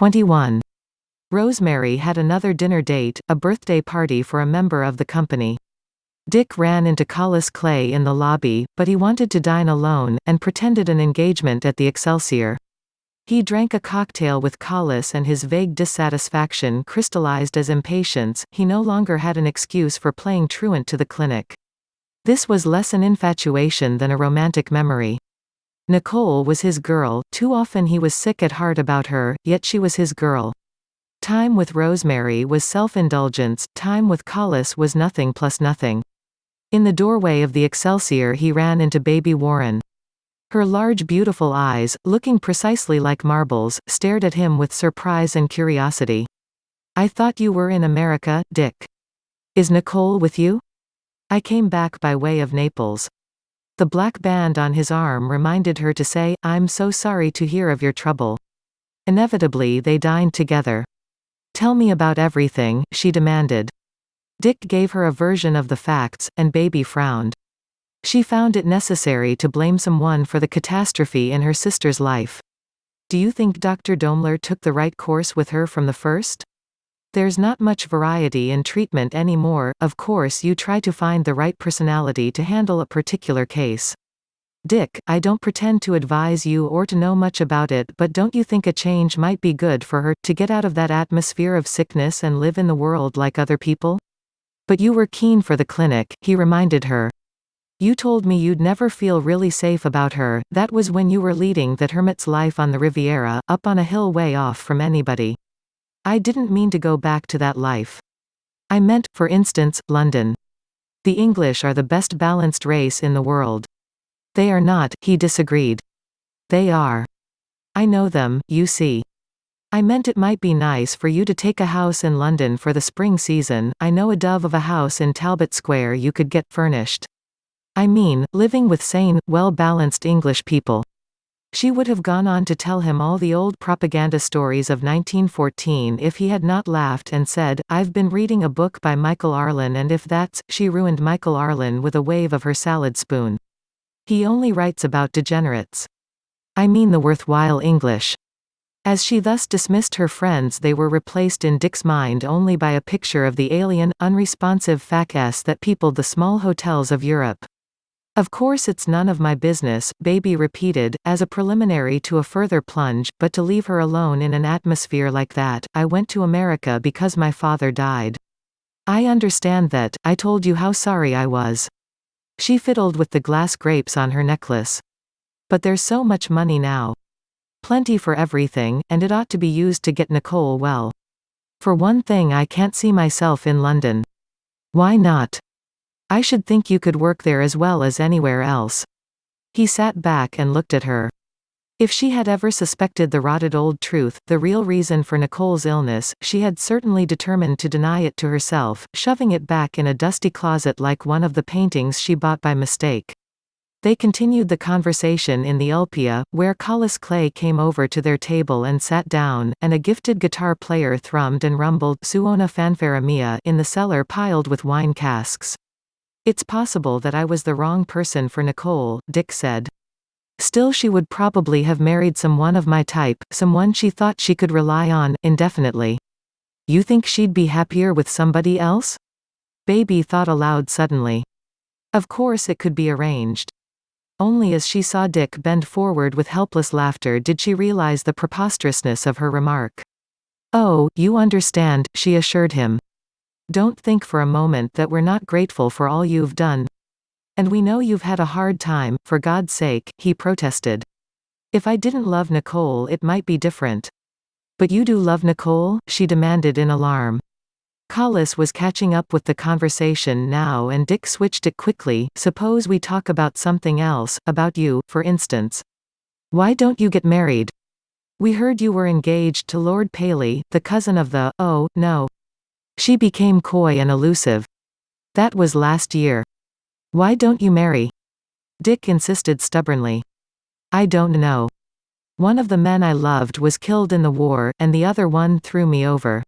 21. Rosemary had another dinner date, a birthday party for a member of the company. Dick ran into Collis Clay in the lobby, but he wanted to dine alone, and pretended an engagement at the Excelsior. He drank a cocktail with Collis and his vague dissatisfaction crystallized as impatience. He no longer had an excuse for playing truant to the clinic. This was less an infatuation than a romantic memory. Nicole was his girl, too often he was sick at heart about her, yet she was his girl. Time with Rosemary was self-indulgence, time with Collis was nothing plus nothing. In the doorway of the Excelsior he ran into baby Warren. Her large beautiful eyes, looking precisely like marbles, stared at him with surprise and curiosity. "I thought you were in America, Dick. Is Nicole with you?" "I came back by way of Naples." The black band on his arm reminded her to say, "I'm so sorry to hear of your trouble." Inevitably they dined together. "Tell me about everything," she demanded. Dick gave her a version of the facts, and baby frowned. She found it necessary to blame someone for the catastrophe in her sister's life. "Do you think Dr. Domler took the right course with her from the first? There's not much variety in treatment anymore. Of course you try to find the right personality to handle a particular case. Dick, I don't pretend to advise you or to know much about it, but don't you think a change might be good for her, to get out of that atmosphere of sickness and live in the world like other people?" "But you were keen for the clinic," he reminded her. "You told me you'd never feel really safe about her. That was when you were leading that hermit's life on the Riviera, up on a hill way off from anybody." "I didn't mean to go back to that life. I meant, for instance, London. The English are the best balanced race in the world." "They are not," he disagreed. "They are. I know them, you see. I meant it might be nice for you to take a house in London for the spring season. I know a dove of a house in Talbot Square you could get furnished. I mean, living with sane, well-balanced English people." She would have gone on to tell him all the old propaganda stories of 1914 if he had not laughed and said, "I've been reading a book by Michael Arlen and if that's—" She ruined Michael Arlen with a wave of her salad spoon. "He only writes about degenerates. I mean the worthwhile English." As she thus dismissed her friends, they were replaced in Dick's mind only by a picture of the alien, unresponsive fac-s that peopled the small hotels of Europe. "Of course it's none of my business," baby repeated, as a preliminary to a further plunge, "but to leave her alone in an atmosphere like that. I went to America because my father died. I understand that. I told you how sorry I was." She fiddled with the glass grapes on her necklace. "But there's so much money now. Plenty for everything, and it ought to be used to get Nicole well. For one thing, I can't see myself in London." "Why not? I should think you could work there as well as anywhere else." He sat back and looked at her. If she had ever suspected the rotted old truth, the real reason for Nicole's illness, she had certainly determined to deny it to herself, shoving it back in a dusty closet like one of the paintings she bought by mistake. They continued the conversation in the Ulpia, where Collis Clay came over to their table and sat down, and a gifted guitar player thrummed and rumbled Suona fanfara mia in the cellar piled with wine casks. "It's possible that I was the wrong person for Nicole," Dick said. "Still, she would probably have married someone of my type, someone she thought she could rely on, indefinitely." "You think she'd be happier with somebody else?" Baby thought aloud suddenly. Of course it could be arranged. Only as she saw Dick bend forward with helpless laughter did she realize the preposterousness of her remark. "Oh, you understand," she assured him. "Don't think for a moment that we're not grateful for all you've done. And we know you've had a hard time, for God's sake," he protested. "If I didn't love Nicole it might be different." "But you do love Nicole?" she demanded in alarm. Collis was catching up with the conversation now and Dick switched it quickly. "Suppose we talk about something else, about you, for instance. Why don't you get married? We heard you were engaged to Lord Paley, the cousin of the—" "Oh, no." She became coy and elusive. "That was last year. Why don't you marry?" Dick insisted stubbornly. "I don't know. One of the men I loved was killed in the war, and the other one threw me over.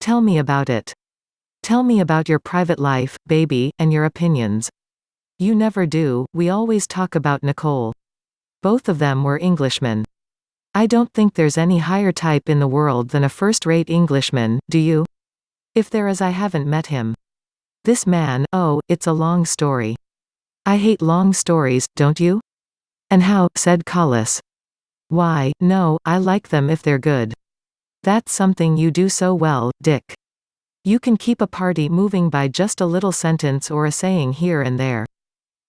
Tell me about it. Tell me about your private life, baby, and your opinions." "You never do, we always talk about Nicole." Both of them were Englishmen. I don't think there's any higher type in the world than a first-rate Englishman, do you? If there is, I haven't met him. This man, oh, it's a long story. I hate long stories, don't you? And how, said Collis. Why, no, I like them if they're good. That's something you do so well, Dick. You can keep a party moving by just a little sentence or a saying here and there.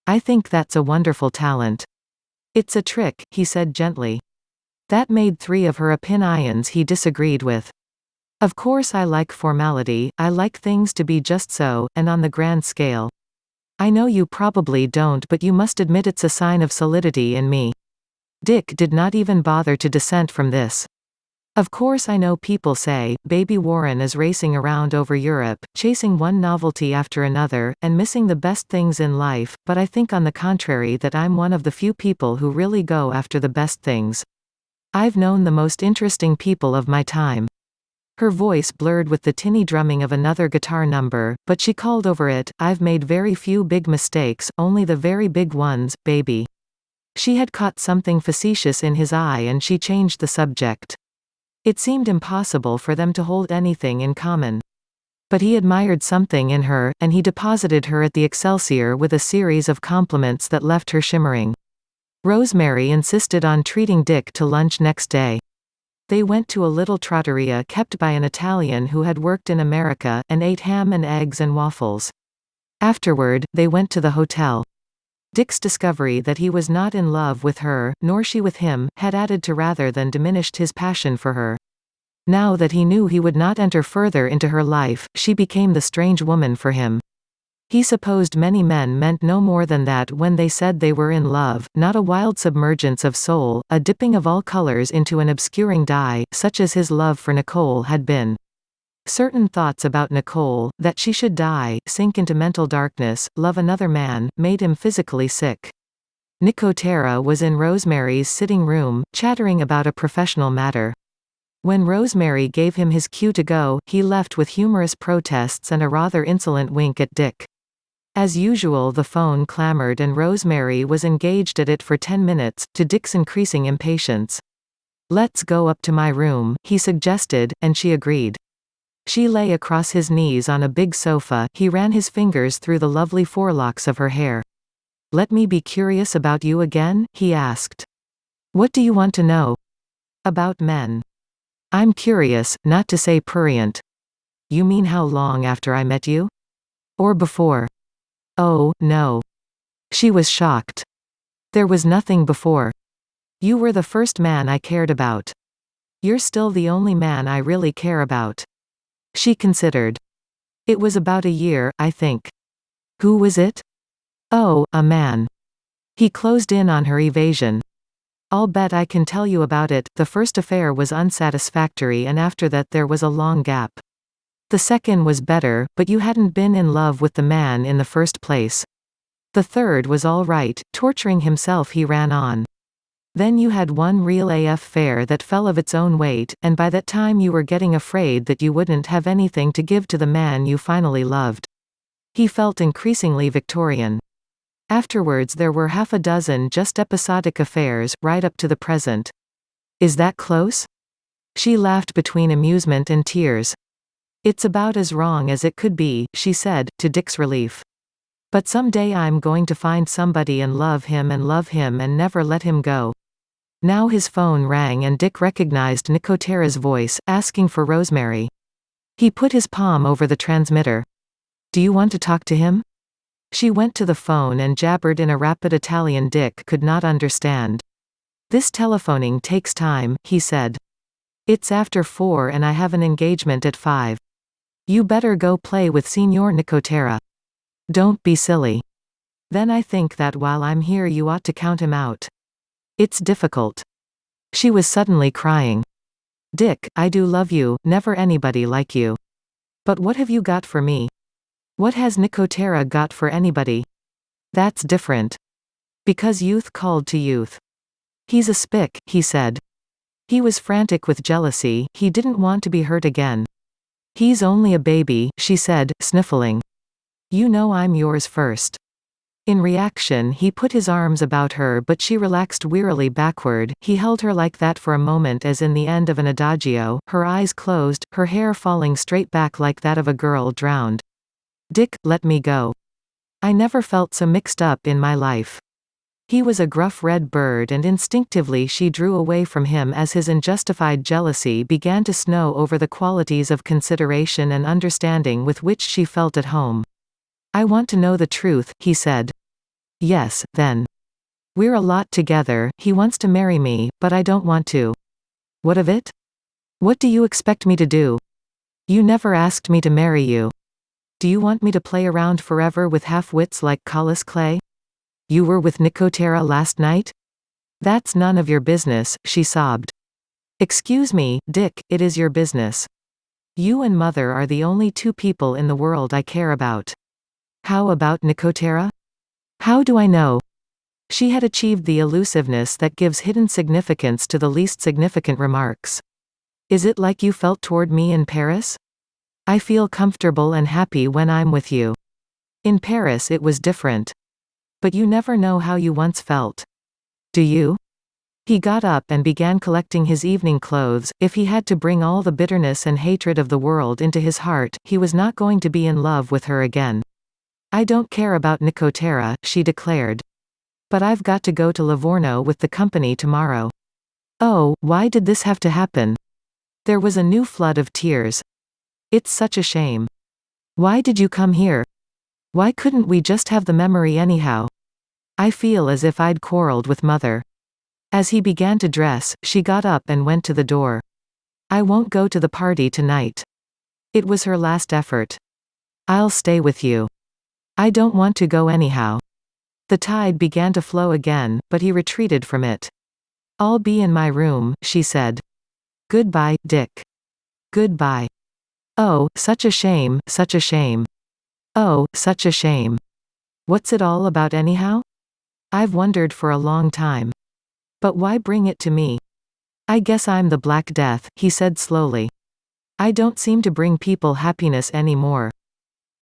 I think that's a wonderful talent. It's a trick, he said gently. That made 3 of her opinions he disagreed with. Of course I like formality, I like things to be just so, and on the grand scale. I know you probably don't, but you must admit it's a sign of solidity in me. Dick did not even bother to dissent from this. Of course I know people say, Baby Warren is racing around over Europe, chasing one novelty after another, and missing the best things in life, but I think on the contrary that I'm one of the few people who really go after the best things. I've known the most interesting people of my time. Her voice blurred with the tinny drumming of another guitar number, but she called over it, I've made very few big mistakes, only the very big ones, baby. She had caught something facetious in his eye and she changed the subject. It seemed impossible for them to hold anything in common. But he admired something in her, and he deposited her at the Excelsior with a series of compliments that left her shimmering. Rosemary insisted on treating Dick to lunch next day. They went to a little trattoria kept by an Italian who had worked in America, and ate ham and eggs and waffles. Afterward, they went to the hotel. Dick's discovery that he was not in love with her, nor she with him, had added to rather than diminished his passion for her. Now that he knew he would not enter further into her life, she became the strange woman for him. He supposed many men meant no more than that when they said they were in love, not a wild submergence of soul, a dipping of all colors into an obscuring dye, such as his love for Nicole had been. Certain thoughts about Nicole, that she should die, sink into mental darkness, love another man, made him physically sick. Nicotera was in Rosemary's sitting room, chattering about a professional matter. When Rosemary gave him his cue to go, he left with humorous protests and a rather insolent wink at Dick. As usual, the phone clamored and Rosemary was engaged at it for 10 minutes, to Dick's increasing impatience. Let's go up to my room, he suggested, and she agreed. She lay across his knees on a big sofa, he ran his fingers through the lovely forelocks of her hair. Let me be curious about you again, he asked. What do you want to know? About men. I'm curious, not to say prurient. You mean how long after I met you? Or before? Oh, no. She was shocked. There was nothing before. You were the first man I cared about. You're still the only man I really care about. She considered. It was about a year, I think. Who was it? Oh, a man. He closed in on her evasion. I'll bet I can tell you about it. The first affair was unsatisfactory and after that there was a long gap. The second was better, but you hadn't been in love with the man in the first place. The third was all right, torturing himself, he ran on. Then you had one real AF affair that fell of its own weight, and by that time you were getting afraid that you wouldn't have anything to give to the man you finally loved. He felt increasingly Victorian. Afterwards there were half a dozen just episodic affairs, right up to the present. Is that close? She laughed between amusement and tears. It's about as wrong as it could be, she said, to Dick's relief. But someday I'm going to find somebody and love him and never let him go. Now his phone rang and Dick recognized Nicotera's voice, asking for Rosemary. He put his palm over the transmitter. Do you want to talk to him? She went to the phone and jabbered in a rapid Italian Dick could not understand. This telephoning takes time, he said. It's after 4 and I have an engagement at 5. You better go play with Signor Nicotera. Don't be silly. Then I think that while I'm here you ought to count him out. It's difficult. She was suddenly crying. Dick, I do love you, never anybody like you. But what have you got for me? What has Nicotera got for anybody? That's different. Because youth called to youth. He's a spick, he said. He was frantic with jealousy, he didn't want to be hurt again. He's only a baby, she said, sniffling. You know I'm yours first. In reaction, he put his arms about her, but she relaxed wearily backward. He held her like that for a moment, as in the end of an adagio, her eyes closed, her hair falling straight back like that of a girl drowned. "Dick, let me go. I never felt so mixed up in my life." He was a gruff red bird, and instinctively she drew away from him as his unjustified jealousy began to snow over the qualities of consideration and understanding with which she felt at home. "I want to know the truth," he said. "Yes, then. We're a lot together. He wants to marry me, but I don't want to." "What of it? What do you expect me to do? You never asked me to marry you. Do you want me to play around forever with half-wits like Collis Clay? You were with Nicotera last night?" "That's none of your business," she sobbed. "Excuse me, Dick, it is your business. You and Mother are the only two people in the world I care about." "How about Nicotera?" "How do I know?" She had achieved the elusiveness that gives hidden significance to the least significant remarks. "Is it like you felt toward me in Paris? I feel comfortable and happy when I'm with you. In Paris it was different. But you never know how you once felt. Do you?" He got up and began collecting his evening clothes. If he had to bring all the bitterness and hatred of the world into his heart, he was not going to be in love with her again. "I don't care about Nicotera," she declared. "But I've got to go to Livorno with the company tomorrow." "Oh, why did this have to happen?" There was a new flood of tears. "It's such a shame. Why did you come here? Why couldn't we just have the memory anyhow? I feel as if I'd quarreled with Mother." As he began to dress, she got up and went to the door. "I won't go to the party tonight." It was her last effort. "I'll stay with you." "I don't want to go anyhow." The tide began to flow again, but he retreated from it. "I'll be in my room," she said. "Goodbye, Dick." "Goodbye." "Oh, such a shame, such a shame. Oh, such a shame. What's it all about anyhow? I've wondered for a long time. But why bring it to me? I guess I'm the Black Death," he said slowly. "I don't seem to bring people happiness anymore.